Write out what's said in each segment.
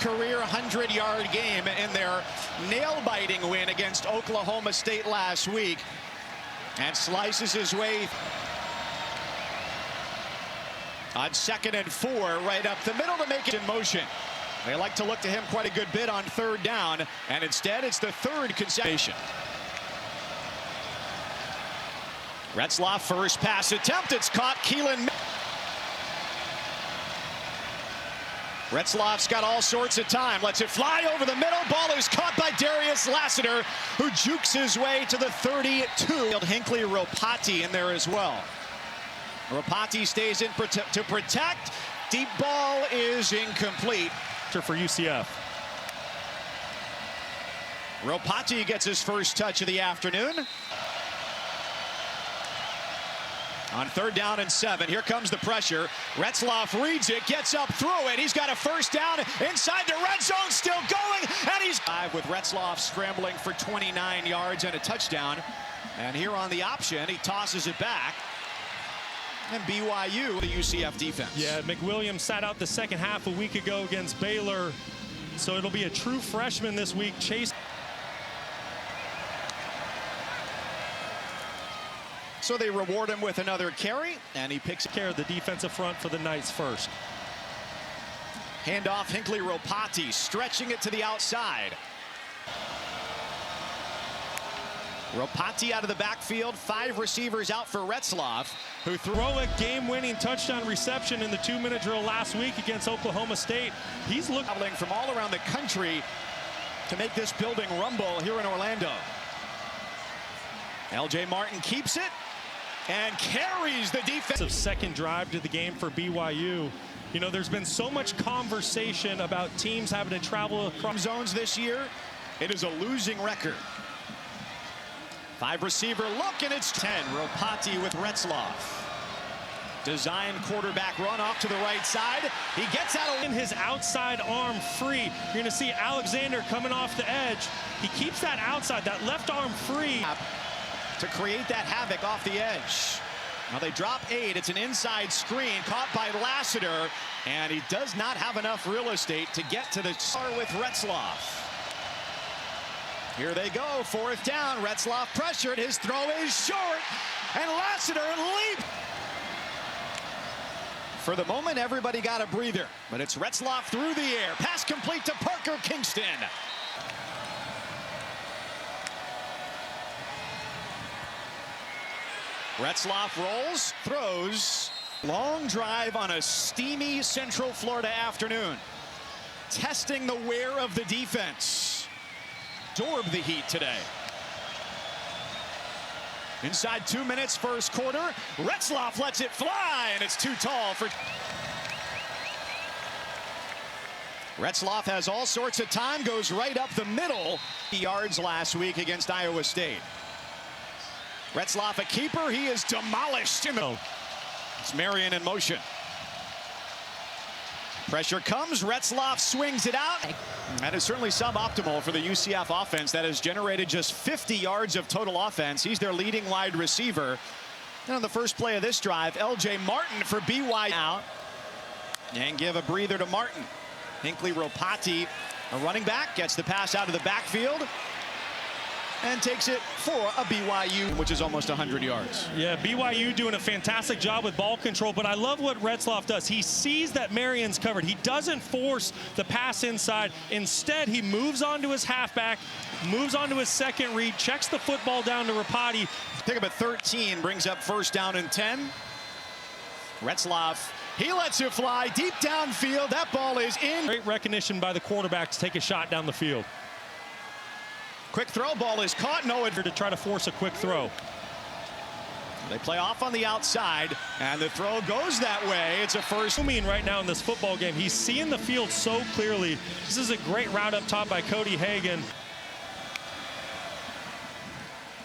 career 100-yard game in their nail-biting win against Oklahoma State last week, and slices his way on 2nd and 4 right up the middle to make it in motion. They like to look to him quite a good bit on 3rd down, and instead it's the 3rd consecution. Retzlaff first pass attempt. It's caught. Keelan. Retzlaff's got all sorts of time. Lets it fly over the middle. Ball is caught by Darius Lassiter, who jukes his way to the 32. Hinckley Ropati in there as well. Ropati stays in to protect. Deep ball is incomplete for UCF. Ropati gets his first touch of the afternoon. On 3rd down and 7, here comes the pressure. Retzlaff reads it, gets up through it. He's got a 1st down inside the red zone, still going, and he's with Retzlaff scrambling for 29 yards and a touchdown. And here on the option, he tosses it back. And BYU, the UCF defense. Yeah, McWilliams sat out the 2nd half a week ago against Baylor, so it'll be a true freshman this week. Chase. So they reward him with another carry, and he picks care of the defensive front for the Knights first. Handoff, Hinckley Ropati stretching it to the outside. Ropati out of the backfield, 5 receivers out for Retzlaff, who threw a game-winning touchdown reception in the 2-minute drill last week against Oklahoma State. He's traveling from all around the country to make this building rumble here in Orlando. LJ Martin keeps it and carries the defense. 2nd drive to the game for BYU. You know, there's been so much conversation about teams having to travel across zones this year. It is a losing record. 5 receiver look, and it's 10. Ropati with Retzlaff. Design quarterback run off to the right side. He gets out in his outside arm free. You're going to see Alexander coming off the edge. He keeps that outside, that left arm free. To create that havoc off the edge. Now they drop 8. It's an inside screen caught by Lassiter, and he does not have enough real estate to get to the star with Retzlaff. Here they go, 4th down. Retzlaff pressured. His throw is short, and Lassiter leap. For the moment, everybody got a breather, but it's Retzlaff through the air. Pass complete to Parker Kingston. Retzlaff rolls, throws. Long drive on a steamy Central Florida afternoon. Testing the wear of the defense. Absorb the heat today. Inside 2 minutes, 1st quarter. Retzlaff lets it fly, and it's too tall for... Retzlaff has all sorts of time, goes right up the middle. Yards last week against Iowa State. Retzlaff a keeper. He is demolished. It's Marion in motion. Pressure comes. Retzlaff swings it out. That is certainly suboptimal for the UCF offense that has generated just 50 yards of total offense. He's their leading wide receiver. And on the first play of this drive, LJ Martin for BYU out. And give a breather to Martin. Hinckley Ropati, a running back, gets the pass out of the backfield and takes it for a BYU, which is almost 100 yards. Yeah, BYU doing a fantastic job with ball control, but I love what Retzlaff does. He sees that Marion's covered. He doesn't force the pass inside. Instead, he moves onto his halfback, moves onto his 2nd read, checks the football down to Ropati. Pick up at 13, brings up 1st down and 10. Retzlaff, he lets it fly deep downfield. That ball is in. Great recognition by the quarterback to take a shot down the field. Quick throw, ball is caught. No, to try to force a quick throw. They play off on the outside, and the throw goes that way. It's a first. Right now in this football game, he's seeing the field so clearly. This is a great route up top by Cody Hagan.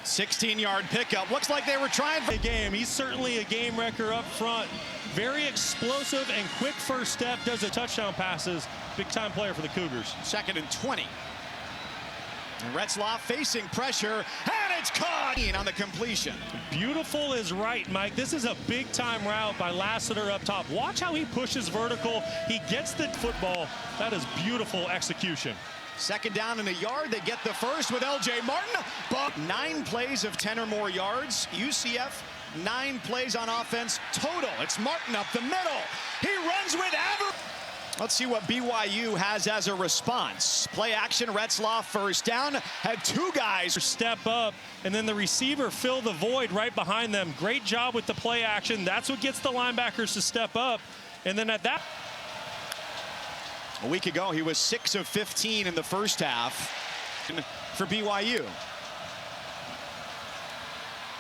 16-yard pickup. Looks like they were trying for the game. He's certainly a game wrecker up front. Very explosive and quick first step. Does a touchdown passes. Big-time player for the Cougars. 2nd and 20. And Retzlaff facing pressure, and it's caught on the completion. Beautiful is right, Mike. This is a big-time route by Lassiter up top. Watch how he pushes vertical. He gets the football. That is beautiful execution. Second down and a yard. They get the first with LJ Martin. But 9 plays of 10 or more yards. UCF, 9 plays on offense total. It's Martin up the middle. He runs with average. Let's see what BYU has as a response. Play action, Retzlaff first down. Had 2 guys step up, and then the receiver fill the void right behind them. Great job with the play action. That's what gets the linebackers to step up. And then at that... A week ago, he was 6 of 15 in the first half for BYU.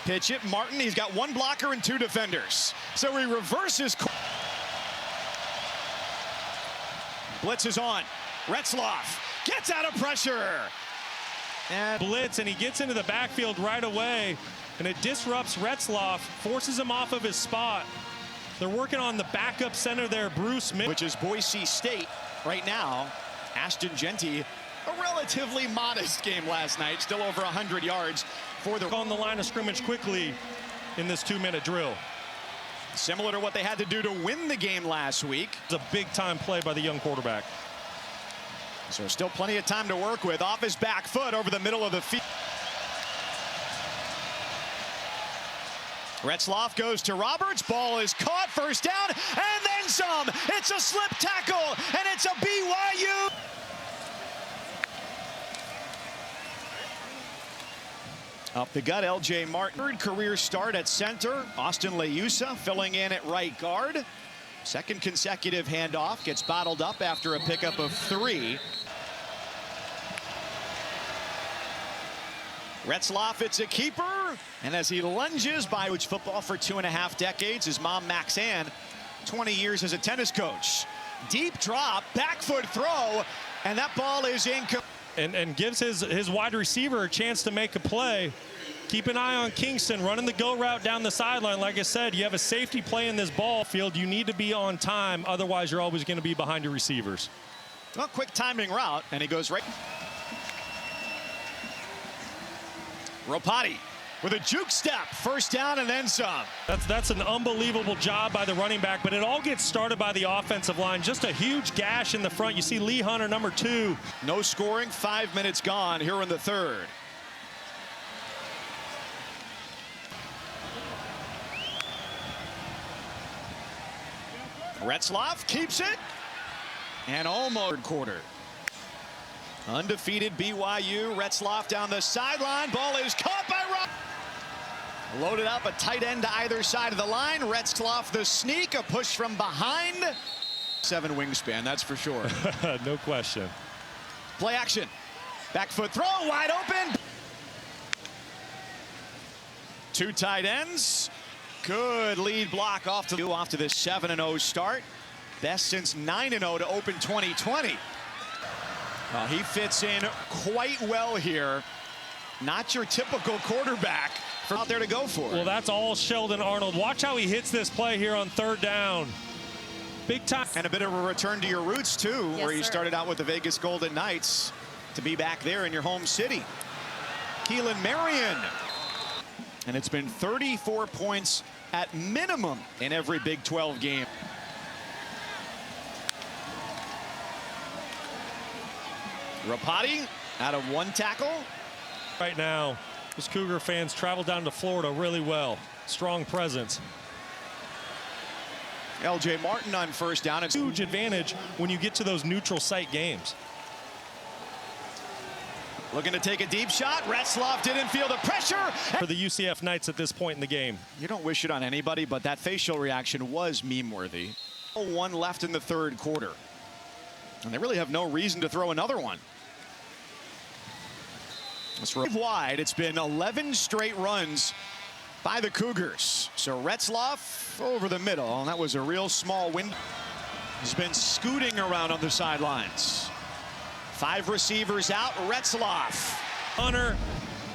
Pitch it, Martin. He's got 1 blocker and 2 defenders. So he reverses. Blitz is on. Retzlaff gets out of pressure. And blitz, and he gets into the backfield right away, and it disrupts Retzlaff, forces him off of his spot. They're working on the backup center there, Bruce, which is Boise State right now. Ashton Genty, a relatively modest game last night, still over 100 yards for the on the line of scrimmage quickly in this 2-minute drill. Similar to what they had to do to win the game last week. It's a big-time play by the young quarterback. So still plenty of time to work with. Off his back foot over the middle of the field. Retzlaff goes to Roberts. Ball is caught. First down and then some. It's a slip tackle and it's a BYU. Up the gut, LJ Martin. Third career start at center. Austin Leusa filling in at right guard. Second consecutive handoff. Gets bottled up after a pickup of 3. Retzlaff, it's a keeper. And as he lunges by coach football for 2.5 decades, his mom, Max Ann, 20 years as a tennis coach. Deep drop, back foot throw, and that ball is incomplete. And gives his wide receiver a chance to make a play. Keep an eye on Kingston running the go route down the sideline. Like I said, you have a safety play in this ball field. You need to be on time. Otherwise, you're always going to be behind your receivers. Well, quick timing route, and he goes right. Ropati with a juke step. First down and then some. That's an unbelievable job by the running back, but it all gets started by the offensive line. Just a huge gash in the front. You see Lee Hunter, number 2. No scoring, 5 minutes gone here in the third. Retzlaff keeps it. And almost quarter. Undefeated BYU. Retzlaff down the sideline. Ball is caught by Rob. Loaded up, a tight end to either side of the line. Retzlaff the sneak, a push from behind. 7 wingspan, that's for sure. No question. Play action. Back foot throw, wide open. 2 tight ends. Good lead block off to this 7-0 start. Best since 9-0 to open 2020. Well, he fits in quite well here. Not your typical quarterback for out there to go for. Well, that's all Sheldon Arnold. Watch how he hits this play here on 3rd down. Big time. And a bit of a return to your roots, too, yes, where you sir. started out with the Vegas Golden Knights to be back there in your home city. Keelan Marion. And it's been 34 points at minimum in every Big 12 game. Ropati out of 1 tackle. Right now, those Cougar fans travel down to Florida really well. Strong presence. LJ Martin on first down. It's huge advantage when you get to those neutral site games. Looking to take a deep shot. Retzlaff didn't feel the pressure. For the UCF Knights at this point in the game. You don't wish it on anybody, but that facial reaction was meme-worthy. 1 left in the 3rd quarter. And they really have no reason to throw another one. Wide, it's been 11 straight runs by the Cougars. So Retzlaff over the middle, and that was a real small window. He's been scooting around on the sidelines. 5 receivers out, Retzlaff. Hunter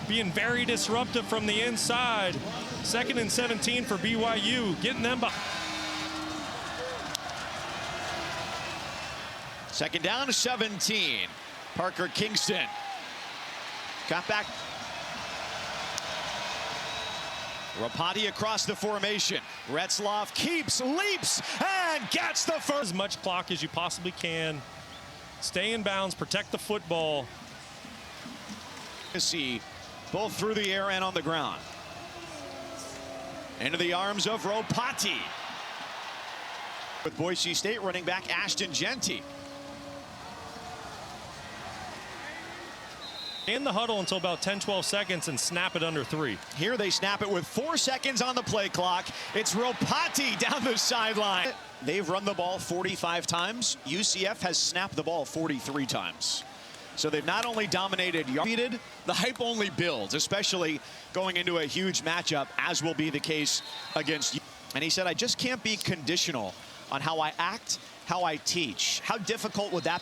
being very disruptive from the inside. 2nd and 17 for BYU, getting them behind. 2nd down, 17. Parker Kingston. Got back. Rapati across the formation. Retzlaff keeps, leaps, and gets the first. As much clock as you possibly can. Stay in bounds, protect the football. See both through the air and on the ground. Into the arms of Rapati. With Boise State running back Ashton Genty. In the huddle until about 10-12 seconds and snap it under 3. Here they snap it with 4 seconds on the play clock. It's Rapati down the sideline. They've run the ball 45 times. UCF has snapped the ball 43 times. So they've not only dominated, the hype only builds, especially going into a huge matchup, as will be the case against you. And he said, I just can't be conditional on how I act, how I teach. How difficult would that